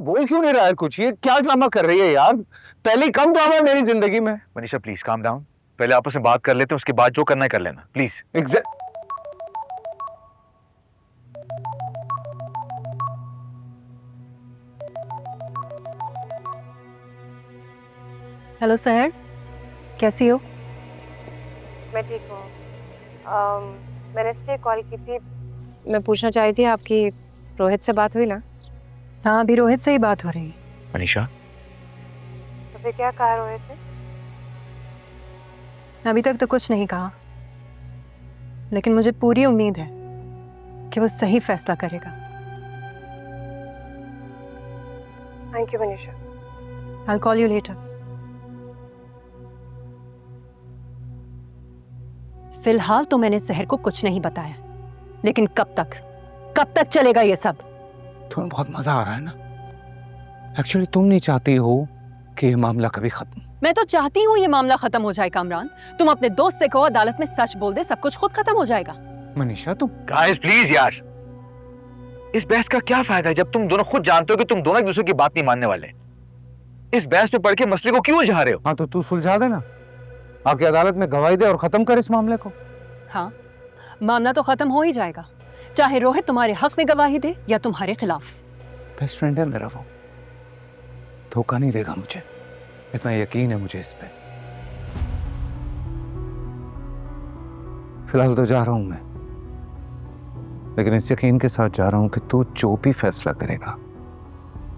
बोल क्यों नहीं रहा है कुछ? ये क्या ड्रामा कर रही है यार? पहले कम ड्रामा है मेरी जिंदगी में। मनीषा प्लीज काम डाउन, पहले आपस में बात कर लेते हैं, उसके बाद जो करना है कर लेना प्लीज। हेलो सहर, कैसी हो? मैं ठीक हूँ। मैंने इसलिए कॉल की थी, मैं पूछना चाहती थी आपकी रोहित से बात हुई ना? हाँ, अभी रोहित से ही बात हो रही है। मनीषा तो फिर क्या कहा रोहित ने? अभी तक तो कुछ नहीं कहा, लेकिन मुझे पूरी उम्मीद है कि वो सही फैसला करेगा। Thank you Manisha. I'll call you later. फिलहाल तो मैंने सहर को कुछ नहीं बताया, लेकिन कब तक चलेगा ये सब? तुम्हें बहुत मजा आ रहा है ना? एक्चुअली तुम नहीं चाहती हो कि ये मामला कभी खत्म। मैं तो चाहती हूँ ये मामला खत्म हो जाए कामरान। तुम अपने दोस्त से कहो अदालत में सच बोल दे, सब कुछ खुद खत्म हो जाएगा। मनीषा तुम गाइस प्लीज यार, इस बहस का क्या फायदा है जब तुम दोनों खुद जानते हो कि तुम दोनों एक दूसरे की बात नहीं मानने वाले। इस बहस में पड़ के मसले को क्यों उलझा रहे हो? हाँ तो तू सुलझा देना, आके अदालत में गवाही दे और खत्म कर इस मामले को। हाँ, मामला तो खत्म हो ही जाएगा, चाहे रोहित तुम्हारे हक में गवाही दे या तुम्हारे खिलाफ। बेस्ट फ्रेंड है मेरा, वो धोखा नहीं देगा मुझे, इतना यकीन है मुझे इस पे। फिलहाल तो जा रहा हूं मैं, लेकिन इस यकीन के साथ जा रहा हूं कि तू जो भी फैसला करेगा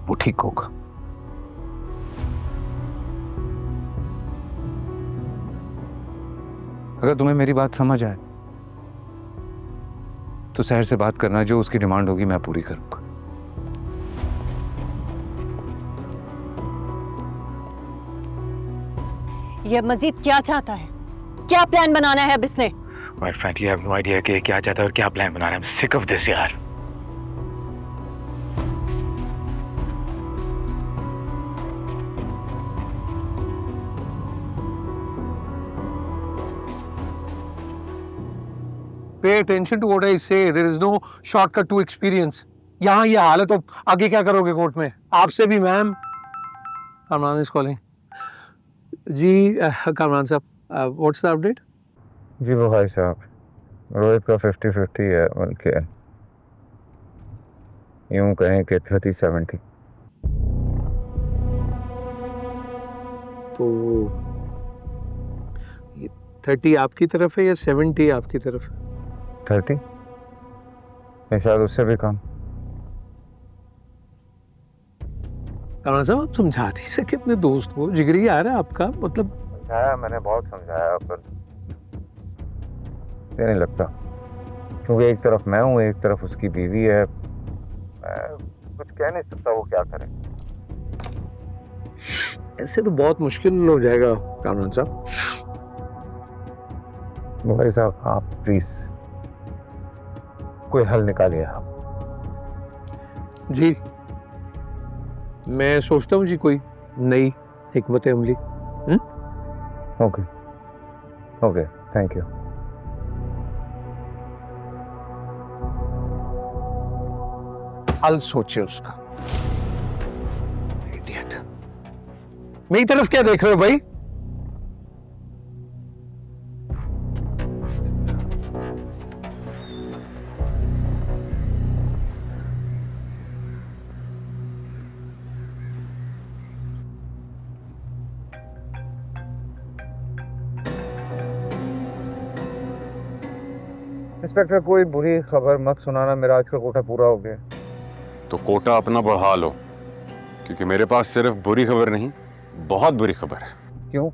वो ठीक होगा। अगर तुम्हें मेरी बात समझ आए तो सहर से बात करना, जो उसकी डिमांड होगी मैं पूरी करूंगा। ये मजीद क्या चाहता है? क्या प्लान बनाना है अब इसने? Quite frankly, I have no idea कि क्या चाहता है और क्या प्लान बना रहा है। I'm sick of this यार। Pay attention to what I say. There is no shortcut to experience. यहाँ ये हाल है तो आगे क्या करोगे कोर्ट में? आपसे भी मैम। Kamran is calling. जी कामरान साहब, व्हाट्स द अपडेट? जी वो भाई साहब, रोहित का 50-50 है, बल्कि यूं कहें कि 30-70। तो ये 30 आपकी तरफ है या 70 आपकी तरफ? 30 या शायद उससे भी कम। कामरान साहब आप समझा नहीं सके अपने दोस्त को? जिगरी यार है आपका, मतलब। समझाया मैंने, बहुत समझाया, पर ये नहीं लगता, क्योंकि एक तरफ मैं हूँ, एक तरफ उसकी बीवी है। मैं कुछ कह नहीं सकता वो क्या करे। ऐसे तो बहुत मुश्किल हो जाएगा कामरान साहब। भाई साहब आप प्लीज कोई हल निकालिए आप। जी मैं सोचता हूँ जी कोई नई हिकमत अमली। Okay okay, thank you. हल सोचिए उसका। इडियट। मेरी तरफ क्या देख रहे हो भाई? इंस्पेक्टर कोई बुरी खबर मत सुनाना, मेरा आज का कोटा पूरा हो गया। तो कोटा अपना बढ़ा लो, क्योंकि मेरे पास सिर्फ बुरी खबर नहीं, बहुत बुरी खबर है। क्यों?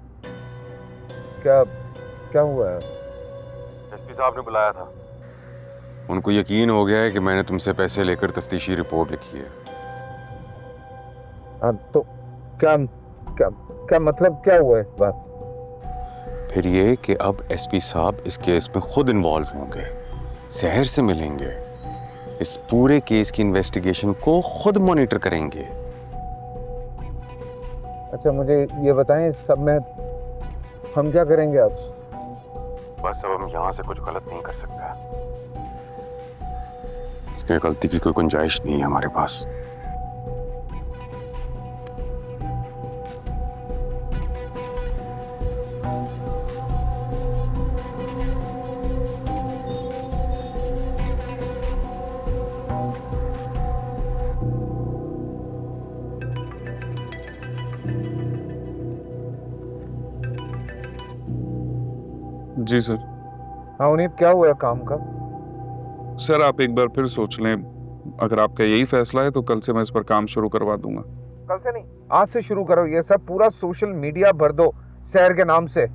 क्या क्या हुआ है? एसपी साहब ने बुलाया था, उनको यकीन हो गया है कि मैंने तुमसे पैसे लेकर तफ्तीशी रिपोर्ट लिखी है। तो क्या क्या क्या मतलब क्या हुआ इस बात? फिर ये कि अब एसपी साहब इस केस में खुद इन्वॉल्व होंगे, सहर से मिलेंगे, इस पूरे केस की इन्वेस्टिगेशन को खुद मॉनिटर करेंगे। अच्छा मुझे ये बताएं, सब में हम क्या करेंगे अब? बस अब हम यहाँ से कुछ गलत नहीं कर सकते, इसमें गलती की कोई गुंजाइश नहीं है हमारे पास। जी सर। हाँ उन्हें क्या हुआ काम का? सर आप एक बार फिर सोच लें, अगर आपका यही फैसला है तो कल से मैं इस पर काम शुरू करवा दूंगा। कल से नहीं, आज से शुरू करो। ये सब पूरा सोशल मीडिया भर दो शहर के नाम से।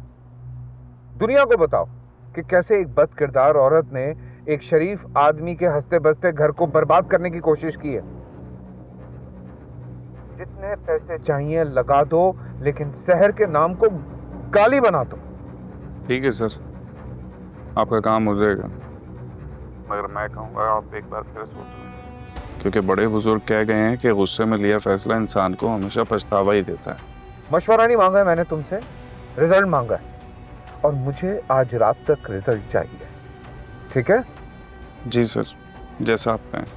दुनिया को बताओ कि कैसे एक बद किरदार औरत ने एक शरीफ आदमी के हंसते बसते घर को बर्बाद करने की कोशिश की है। जितने पैसे चाहिए लगा दो, लेकिन शहर के नाम को गाली बना दो। ठीक है सर, आपका काम हो जाएगा, मगर मैं कहूँगा आप एक बार फिर सोच लें, क्योंकि बड़े बुजुर्ग कह गए हैं कि गुस्से में लिया फैसला इंसान को हमेशा पछतावा ही देता है। मशवरा नहीं मांगा है मैंने तुमसे, रिजल्ट मांगा है, और मुझे आज रात तक रिजल्ट चाहिए। ठीक है? जी सर, जैसा आप कहें।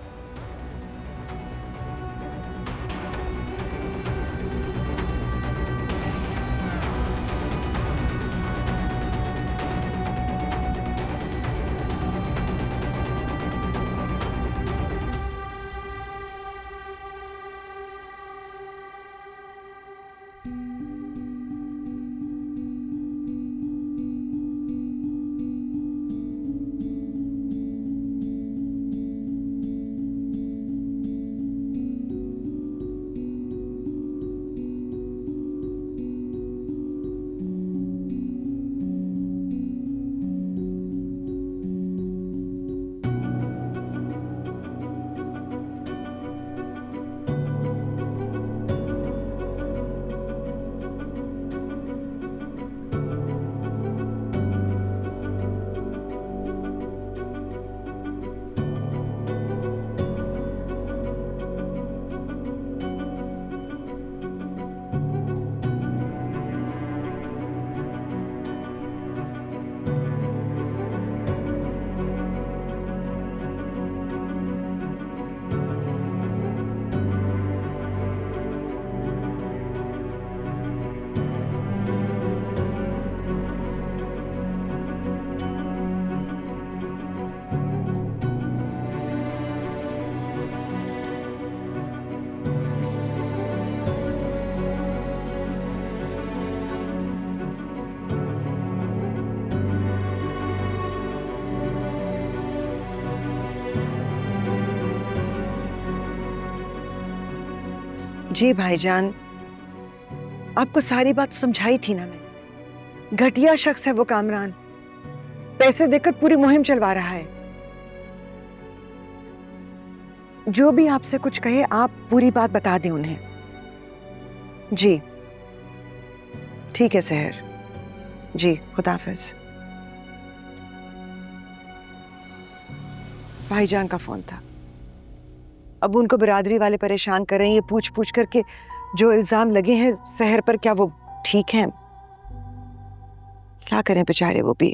जी भाईजान, आपको सारी बात समझाई थी ना मैं। घटिया शख्स है वो कामरान, पैसे देकर पूरी मुहिम चलवा रहा है। जो भी आपसे कुछ कहे आप पूरी बात बता दें उन्हें। जी ठीक है सहर जी, खुदा हाफिज। भाईजान का फोन था। अब उनको बिरादरी वाले परेशान कर रहे हैं, ये पूछ पूछ करके जो इल्जाम लगे हैं सहर पर, क्या वो ठीक हैं? क्या करें बेचारे, वो भी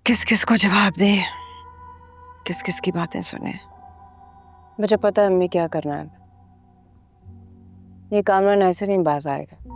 किस किस को जवाब दें, किस किस की बातें सुने। मुझे पता है अम्मी क्या करना है। ये कामरान ऐसे नहीं बाज आएगा।